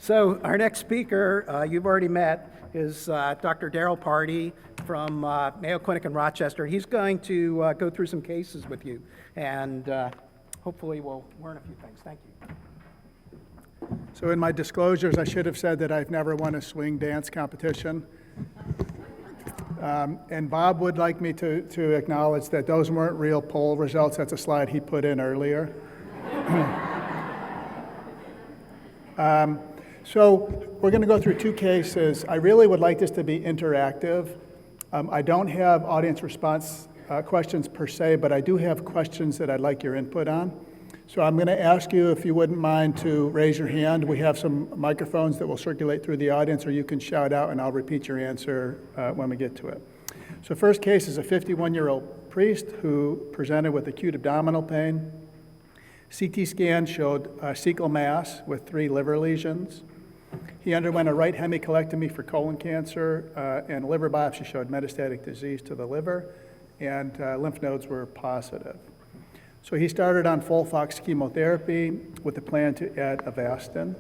So our next speaker, you've already met, is Dr. Darrell Pardi from Mayo Clinic in Rochester. He's going to go through some cases with you, and hopefully we'll learn a few things. Thank you. So in my disclosures, I should have said that I've never won a swing dance competition. And Bob would like me to acknowledge that those weren't real poll results. That's a slide he put in earlier. So we're going to go through two cases. I really would like this to be interactive. I don't have audience response questions per se, but I do have questions that I'd like your input on. So I'm going to ask you, if you wouldn't mind, to raise your hand. We have some microphones that will circulate through the audience, or you can shout out and I'll repeat your answer when we get to it. So first case is a 51-year-old priest who presented with acute abdominal pain. CT scan showed a cecal mass with 3 liver lesions. He underwent a right hemicolectomy for colon cancer, and a liver biopsy showed metastatic disease to the liver, and lymph nodes were positive. So he started on FOLFOX chemotherapy with a plan to add Avastin.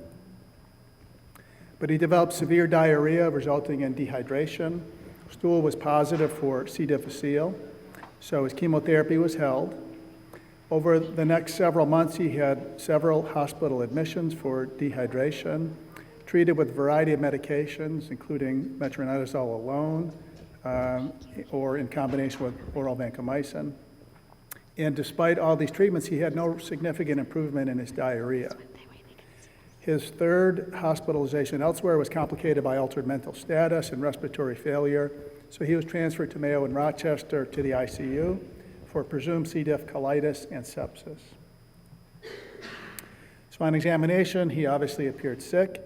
But he developed severe diarrhea resulting in dehydration. Stool was positive for C. difficile, so his chemotherapy was held. Over the next several months, he had several hospital admissions for dehydration, treated with a variety of medications, including metronidazole alone or in combination with oral vancomycin. And despite all these treatments, he had no significant improvement in his diarrhea. His third hospitalization elsewhere was complicated by altered mental status and respiratory failure, so he was transferred to Mayo in Rochester to the ICU for presumed C. diff colitis and sepsis. So on examination, he obviously appeared sick,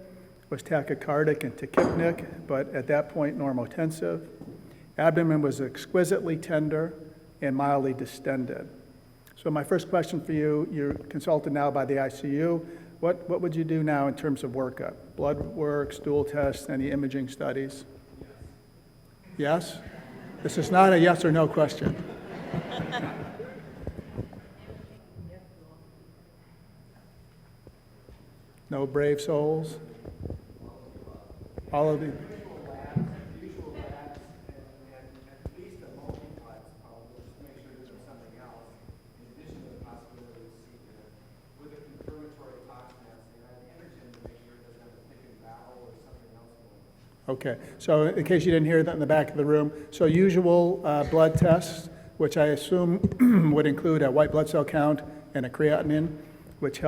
was tachycardic and tachypnic, but at that point normotensive. Abdomen was exquisitely tender and mildly distended. So my first question for you, you're consulted now by the ICU. What would you do now in terms of workup? Blood work, stool tests, any imaging studies? Yes? This is not a yes or no question. No brave souls? All of the... Okay, so in case you didn't hear that in the back of the room, so usual blood tests, which I assume would include a white blood cell count and a creatinine, which